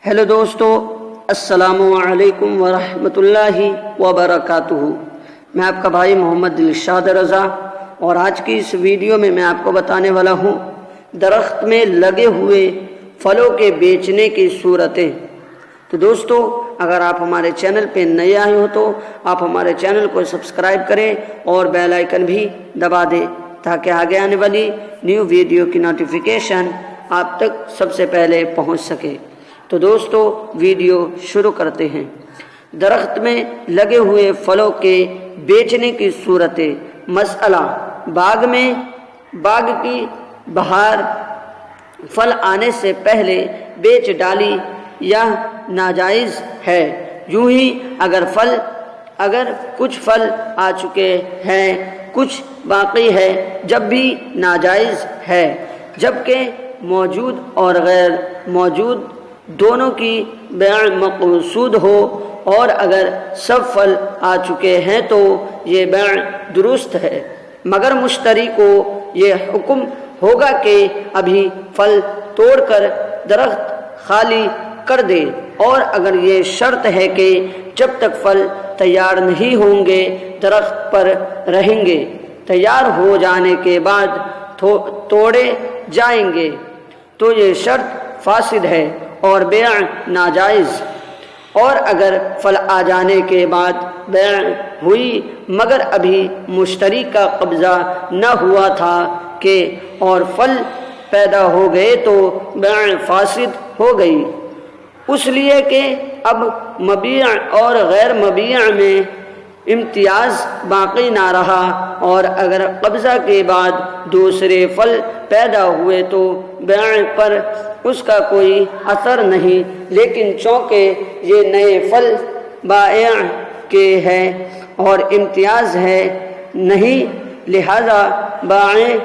Hello دوستو، السلام علیکم ورحمۃ اللہ وبرکاتہ۔ میں آپ کا بھائی محمد دلشاد رضا، اور آج کی اس ویڈیو میں آپ کو بتانے والا ہوں درخت میں لگے ہوئے پھلوں کے بیچنے کی صورتیں۔ تو دوستو، اگر آپ ہمارے چینل پہ نئے آئے ہو تو آپ ہمارے چینل کو سبسکرائب کریں اور بیل آئیکن بھی دبا دیں تاکہ آگے آنے والی نیو ویڈیو کی نوٹیفیکیشن آپ تک سب سے پہلے پہنچ سکے۔ تو دوستو، ویڈیو شروع کرتے ہیں۔ درخت میں لگے ہوئے پھلوں کے بیچنے کی صورتیں۔ مسئلہ: باغ کی بہار پھل آنے سے پہلے بیچ ڈالی یا ناجائز ہے؟ یوں ہی اگر کچھ پھل آ چکے ہیں، کچھ باقی ہے، جب بھی ناجائز ہے، جبکہ موجود اور غیر موجود دونوں کی بیع مقصود ہو، اور اگر سب پھل آ چکے ہیں تو یہ بیع درست ہے، مگر مشتری کو یہ حکم ہوگا کہ ابھی پھل توڑ کر درخت خالی کر دے، اور اگر یہ شرط ہے کہ جب تک پھل تیار نہیں ہوں گے درخت پر رہیں گے، تیار ہو جانے کے بعد توڑے جائیں گے، تو یہ شرط فاسد ہے اور بیع ناجائز۔ اور اگر پھل آ جانے کے بعد بیع ہوئی مگر ابھی مشتری کا قبضہ نہ ہوا تھا اور پھل پیدا ہو گئے تو بیع فاسد ہو گئی، اس لیے کہ اب مبیع اور غیر مبیع میں امتیاز باقی نہ رہا، اور اگر قبضہ کے بعد دوسرے پھل پیدا ہوئے تو بیع پر اس کا کوئی اثر نہیں، لیکن چونکہ یہ نئے پھل بائع کے ہیں اور امتیاز ہے نہیں، لہذا بائع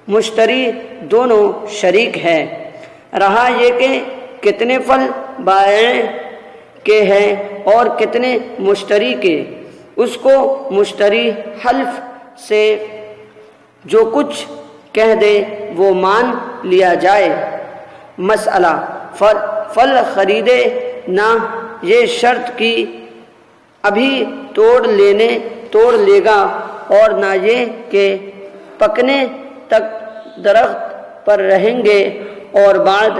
مشتری دونوں شریک ہیں۔ رہا یہ کہ کتنے پھل بائع کے ہیں اور کتنے مشتری کے، اس کو مشتری حلف سے جو کچھ کہہ دے وہ مان لیا جائے۔ مسئلہ: پھل خریدے نہ یہ شرط کی ابھی توڑ لے گا، اور نہ یہ کہ پکنے تک درخت پر رہیں گے، اور بعد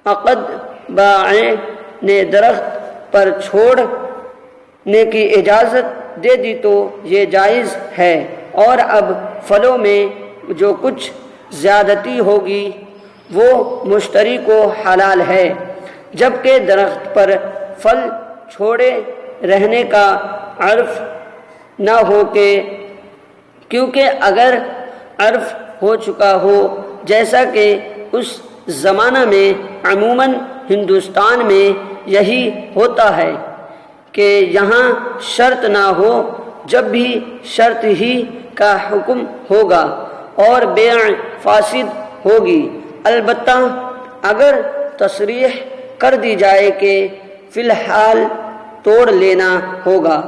عقد بائع نے درخت پر چھوڑنے کی اجازت دے دی تو یہ جائز ہے، اور اب پھلوں میں جو کچھ زیادتی ہوگی وہ مشتری کو حلال ہے، جبکہ درخت پر پھل چھوڑے رہنے کا عرف نہ ہو، کیونکہ اگر عرف ہو چکا ہو، جیسا کہ اس زمانہ میں عموماً ہندوستان میں یہی ہوتا ہے کہ یہاں شرط نہ ہو، جب بھی شرط ہی کا حکم ہوگا اور بیع فاسد ہوگی، البتہ اگر تصریح کر دی جائے کہ فی الحال توڑ لینا ہوگا،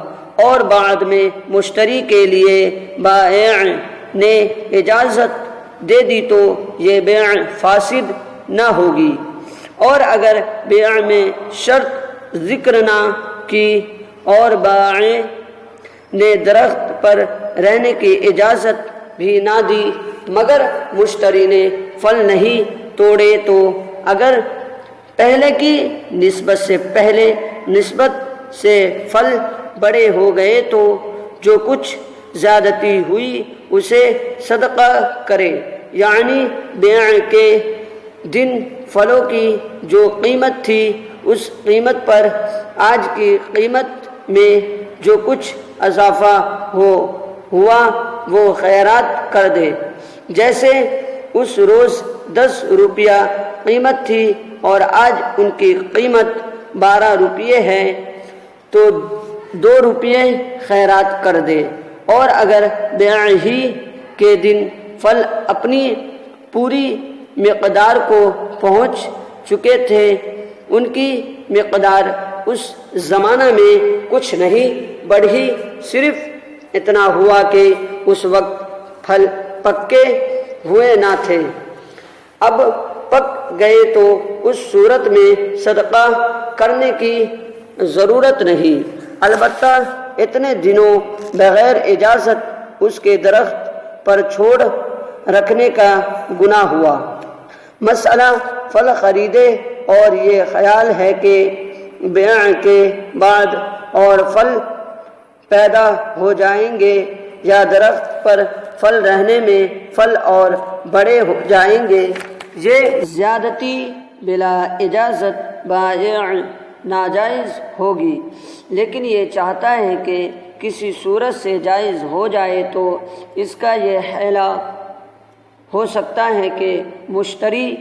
اور بعد میں مشتری کے لیے بائع نے اجازت دے دی تو یہ بیع فاسد نہ ہوگی، اور اگر بیع میں شرط ذکر نہ کی اور بائع نے درخت پر رہنے کی اجازت بھی نہ دی مگر مشتری نے پھل نہیں توڑے، تو اگر پہلے کی نسبت سے پھل بڑے ہو گئے تو جو کچھ زیادتی ہوئی اسے صدقہ کرے، یعنی بیع کے دن پھلوں کی جو قیمت تھی اس قیمت پر آج کی قیمت میں جو کچھ اضافہ ہوا وہ خیرات کر دے۔ جیسے اس روز 10 روپیہ قیمت تھی اور آج ان کی قیمت 12 روپیے ہے تو 2 روپیے خیرات کر دے، اور اگر بیع ہی کے دن پھل اپنی پوری مقدار کو پہنچ چکے تھے، ان کی مقدار اس زمانہ میں کچھ نہیں بڑھی، صرف اتنا ہوا کہ اس وقت پھل پکے ہوئے نہ تھے۔ اب پک گئے تو اس صورت میں صدقہ کرنے کی ضرورت نہیں، البتہ اتنے دنوں بغیر اجازت اس کے درخت پر چھوڑ رکھنے کا گناہ ہوا۔ مسئلہ پھل خریدے اور یہ خیال ہے کہ بیع کے بعد اور پھل پیدا ہو جائیں گے یا درخت پر پھل رہنے میں پھل اور بڑے ہو جائیں گے، یہ زیادتی بلا اجازت بائع ناجائز ہوگی، لیکن یہ چاہتا ہے کہ کسی صورت سے جائز ہو جائے تو اس کا یہ حیلہ ہو سکتا ہے کہ مشتری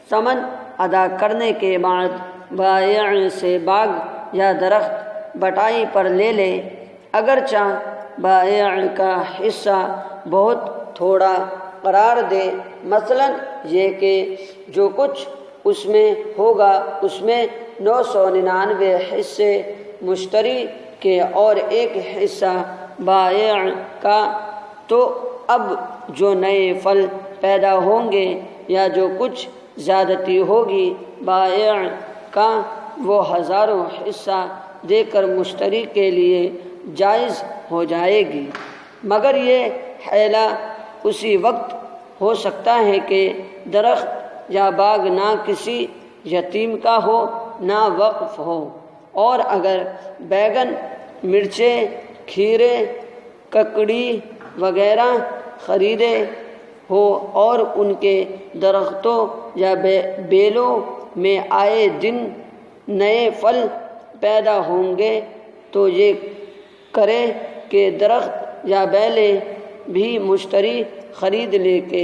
ثمن ادا کرنے کے بعد بائع سے باغ یا درخت بٹائی پر لے لے، اگرچہ بائع کا حصہ بہت تھوڑا قرار دے، مثلا یہ کہ جو کچھ اس میں ہوگا اس میں 999 حصے مشتری کے اور ایک حصہ بائع کا، تو اب جو نئے پھل پیدا ہوں گے یا جو کچھ زیادتی ہوگی بائع کا، وہ ہزاروں حصہ دے کر مشتری کے لیے جائز ہو جائے گی، مگر یہ حیلہ اسی وقت ہو سکتا ہے کہ درخت یا باغ نہ کسی یتیم کا ہو نہ وقف ہو، اور اگر بیگن، مرچیں، کھیرے، ککڑی وغیرہ خریدے ہو اور ان کے درختوں یا بیلوں میں آئے دن نئے پھل پیدا ہوں گے تو یہ کرے کہ درخت یا بیلیں بھی مشتری خرید لے کہ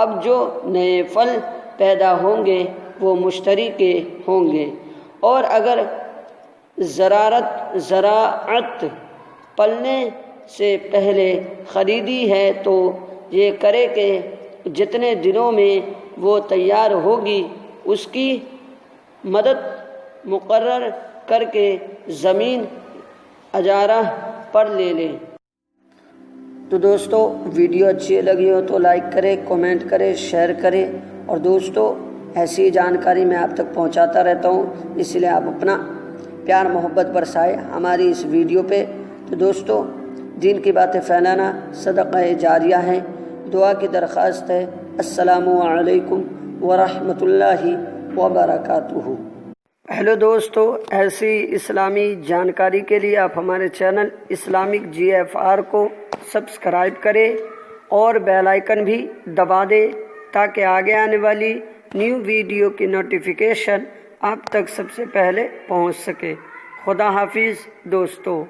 اب جو نئے پھل پیدا ہوں گے وہ مشتری کے ہوں گے، اور اگر زراعت پلنے سے پہلے خریدی ہے تو یہ کرے کہ جتنے دنوں میں وہ تیار ہوگی اس کی مدت مقرر کر کے زمین اجارہ پر لے لے۔ تو دوستو ویڈیو اچھی لگی ہو تو لائک کرے، کومنٹ کرے، شیئر کرے، اور دوستو ایسی جانکاری میں آپ تک پہنچاتا رہتا ہوں، اس لیے آپ اپنا پیار محبت برسائے ہماری اس ویڈیو پہ۔ تو دوستو دین کی باتیں پھیلانا صدقہ جاریہ ہے، دعا کی درخواست ہے۔ السلام علیکم ورحمۃ اللہ وبرکاتہ۔ ہیلو دوستو، ایسی اسلامی جانکاری کے لیے آپ ہمارے چینل اسلامک GFR کو سبسکرائب کریں اور بیل آئیکن بھی دبا دیں تاکہ آگے آنے والی نیو ویڈیو کی نوٹیفیکیشن آپ تک سب سے پہلے پہنچ سکے۔ خدا حافظ دوستو۔